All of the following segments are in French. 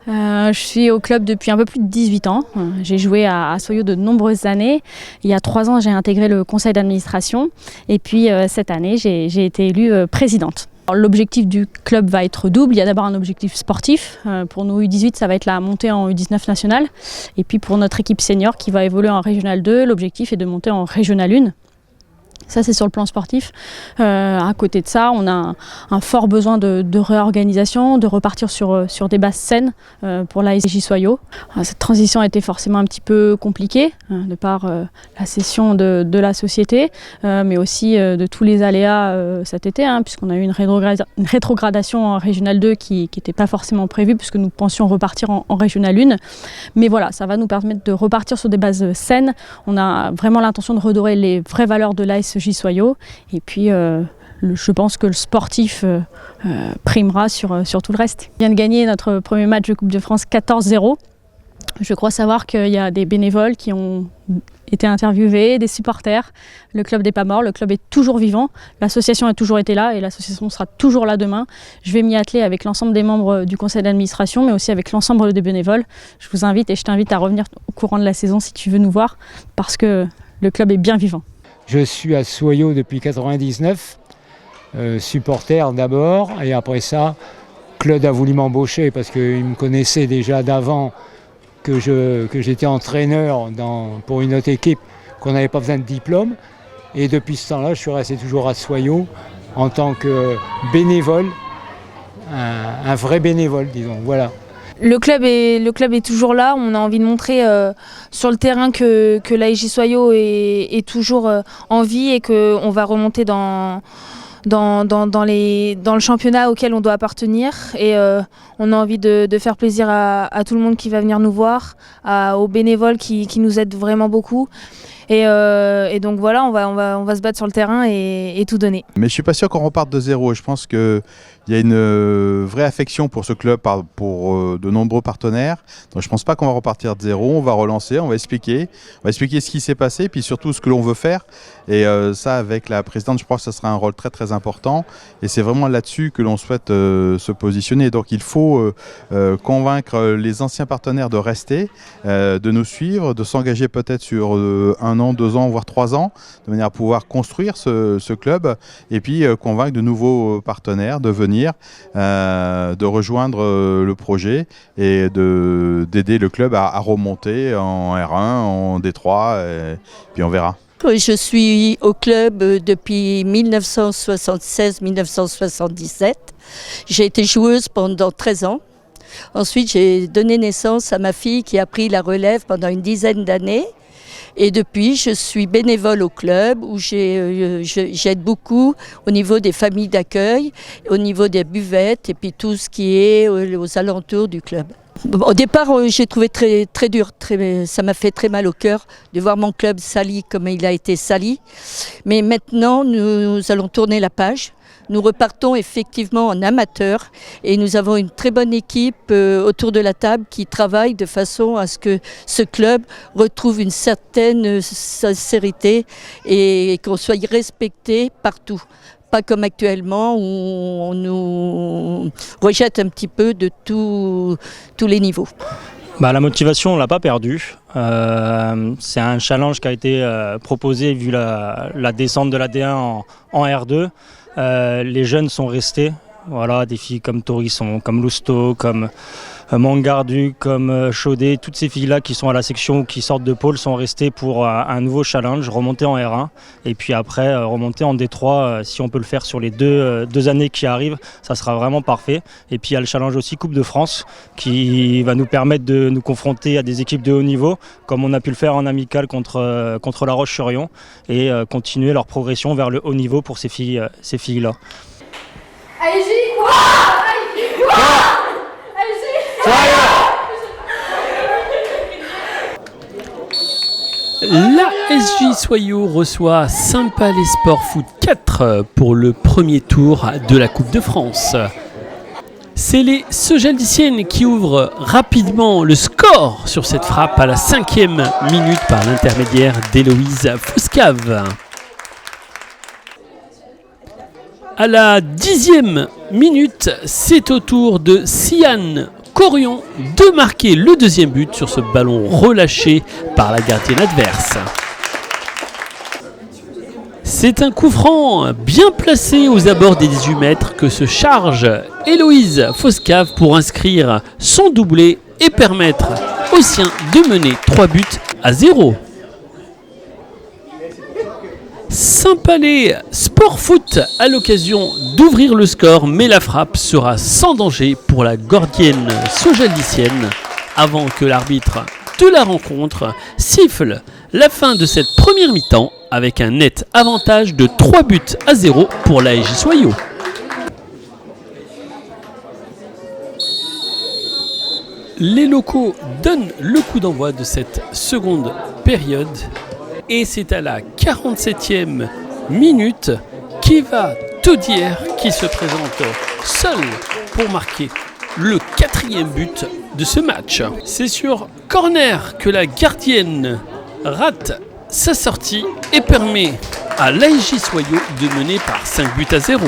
Je suis au club depuis un peu plus de 18 ans. J'ai joué à Soyo de nombreuses années. Il y a 3 ans, j'ai intégré le conseil d'administration. Et puis cette année, j'ai été élue présidente. Alors, l'objectif du club va être double. Il y a d'abord un objectif sportif. Pour nos U18, ça va être la montée en U19 nationale. Et puis pour notre équipe senior qui va évoluer en Régional 2, l'objectif est de monter en Régional 1. Ça, c'est sur le plan sportif. À côté de ça, on a un fort besoin de réorganisation, de repartir sur des bases saines pour l'ASJ Soyo. Cette transition a été forcément un petit peu compliquée, de par la cession de la société, mais aussi de tous les aléas cet été, puisqu'on a eu une rétrogradation en Régional 2 qui n'était pas forcément prévue, puisque nous pensions repartir en Régional 1. Mais voilà, ça va nous permettre de repartir sur des bases saines. On a vraiment l'intention de redorer les vraies valeurs de l'ASJ Soyo, et puis je pense que le sportif primera sur tout le reste. On vient de gagner notre premier match de Coupe de France 14-0. Je crois savoir qu'il y a des bénévoles qui ont été interviewés, des supporters. Le club n'est pas mort, le club est toujours vivant, l'association a toujours été là et l'association sera toujours là demain. Je vais m'y atteler avec l'ensemble des membres du conseil d'administration, mais aussi avec l'ensemble des bénévoles. Je vous invite et je t'invite à revenir au courant de la saison si tu veux nous voir, parce que le club est bien vivant. Je suis à Soyo depuis 1999, supporter d'abord, et après ça, Claude a voulu m'embaucher parce qu'il me connaissait déjà d'avant que j'étais entraîneur pour une autre équipe, qu'on n'avait pas besoin de diplôme. Et depuis ce temps-là, je suis resté toujours à Soyo en tant que bénévole, un vrai bénévole, disons, voilà. Le club est toujours là. On a envie de montrer sur le terrain que l'ASJ Soyo est toujours en vie et qu'on va remonter dans le championnat auquel on doit appartenir. Et on a envie de faire plaisir à tout le monde qui va venir nous voir, aux bénévoles qui nous aident vraiment beaucoup. Et donc voilà, on va se battre sur le terrain et tout donner. Mais je ne suis pas sûr qu'on reparte de zéro. Je pense qu'il y a une vraie affection pour ce club, pour de nombreux partenaires. Donc je ne pense pas qu'on va repartir de zéro. On va relancer, on va expliquer ce qui s'est passé, puis surtout ce que l'on veut faire. Et ça, avec la présidente, je crois que ça sera un rôle très très important. Et c'est vraiment là-dessus que l'on souhaite se positionner. Donc il faut convaincre les anciens partenaires de rester, de nous suivre, de s'engager peut-être sur 1 an, 2 ans, voire 3 ans, de manière à pouvoir construire ce club, et puis convaincre de nouveaux partenaires de venir, de rejoindre le projet et d'aider le club à remonter en R1, en D3, et puis on verra. Je suis au club depuis 1976-1977. J'ai été joueuse pendant 13 ans. Ensuite, j'ai donné naissance à ma fille qui a pris la relève pendant une dizaine d'années. Et depuis, je suis bénévole au club où j'aide beaucoup au niveau des familles d'accueil, au niveau des buvettes et puis tout ce qui est aux alentours du club. Au départ, j'ai trouvé très, très dur, ça m'a fait très mal au cœur de voir mon club sali comme il a été sali. Mais maintenant, nous allons tourner la page. Nous repartons effectivement en amateur et nous avons une très bonne équipe autour de la table qui travaille de façon à ce que ce club retrouve une certaine sincérité et qu'on soit respecté partout. Pas comme actuellement où on nous rejette un petit peu de tous les niveaux. La motivation, on ne l'a pas perdue. C'est un challenge qui a été proposé vu la descente de la D1 en R2. Les jeunes sont restés, voilà, des filles comme Torisson, comme Lousteau, comme Mangardu, comme Chaudet, toutes ces filles-là qui sont à la section ou qui sortent de pôle sont restées pour un nouveau challenge, remonter en R1 et puis après remonter en D3 si on peut le faire sur les deux années qui arrivent, ça sera vraiment parfait. Et puis il y a le challenge aussi Coupe de France qui va nous permettre de nous confronter à des équipes de haut niveau comme on a pu le faire en amical contre La Roche-sur-Yon et continuer leur progression vers le haut niveau pour ces filles-là. La SJ Soyo reçoit Saint-Palais Sport Foot 4 pour le premier tour de la Coupe de France. C'est les Sogel-Diciennes qui ouvrent rapidement le score sur cette frappe à la 5e minute par l'intermédiaire d'Héloïse Fouscave. À la 10e minute, c'est au tour de Sian Corion de marquer le deuxième but sur ce ballon relâché par la gardienne adverse. C'est un coup franc bien placé aux abords des 18 mètres que se charge Héloïse Foscave pour inscrire son doublé et permettre aux siens de mener 3-0. Saint-Palais Sport Foot a l'occasion d'ouvrir le score, mais la frappe sera sans danger pour la gardienne sojaldicienne avant que l'arbitre de la rencontre siffle la fin de cette première mi-temps avec un net avantage de 3-0 pour l'AEJ Soyaux. Les locaux donnent le coup d'envoi de cette seconde période et c'est à la 47e minute qu'Eva Taudière qui se présente seule pour marquer le 4e but de ce match. C'est sur corner que la gardienne rate sa sortie et permet à l'AEJ Soyaux de mener par 5-0.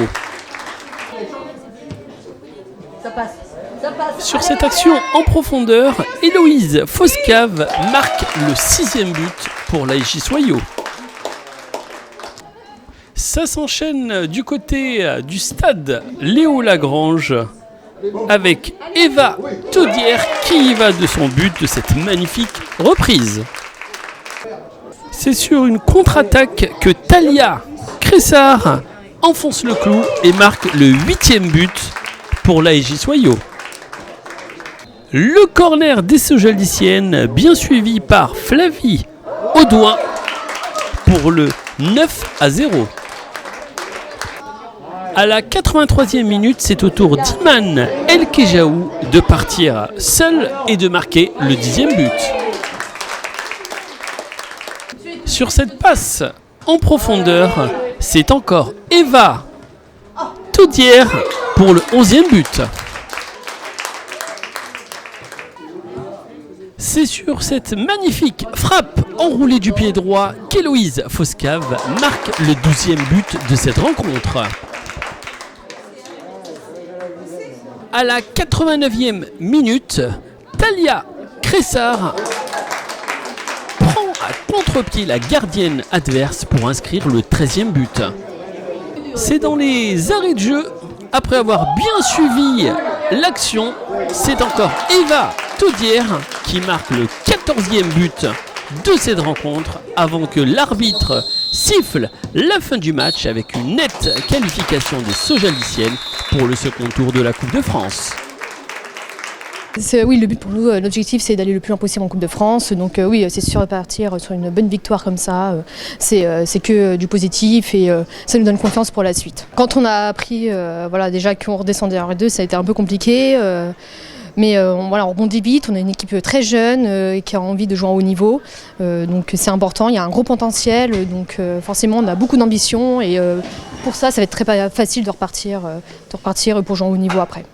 Sur cette action en profondeur, Héloïse Foscave marque le 6e but pour l'AEJ Soyaux. Ça s'enchaîne du côté du stade Léo Lagrange avec Eva Taudière qui y va de son but de cette magnifique reprise. C'est sur une contre-attaque que Talia Cressard enfonce le clou et marque le 8e but pour l'AEJ Soyaux. Le corner des Sojaldiciennes, bien suivi par Flavie Audouin pour le 9-0. À la 83e minute, c'est au tour d'Iman El Kejaou de partir seul et de marquer le 10e but. Sur cette passe en profondeur, c'est encore Eva Taudière pour le 11e but. C'est sur cette magnifique frappe enroulée du pied droit qu'Héloïse Foscave marque le 12e but de cette rencontre. À la 89e minute, Talia Cressard prend à contre-pied la gardienne adverse pour inscrire le 13e but. C'est dans les arrêts de jeu, après avoir bien suivi l'action, c'est encore Eva Taudière qui marque le 14e but de cette rencontre avant que l'arbitre siffle la fin du match avec une nette qualification des Sojaldiciennes pour le second tour de la Coupe de France. Oui, le but pour nous, l'objectif c'est d'aller le plus loin possible en Coupe de France. Donc oui, c'est sûr, repartir sur une bonne victoire comme ça, c'est que du positif et ça nous donne confiance pour la suite. Quand on a appris voilà, déjà qu'on redescendait en R2, ça a été un peu compliqué. Mais voilà, on rebondit vite, on a une équipe très jeune qui a envie de jouer en haut niveau. Donc c'est important, il y a un gros potentiel. Donc forcément, on a beaucoup d'ambition et pour ça va être très facile de repartir pour jouer en haut niveau après.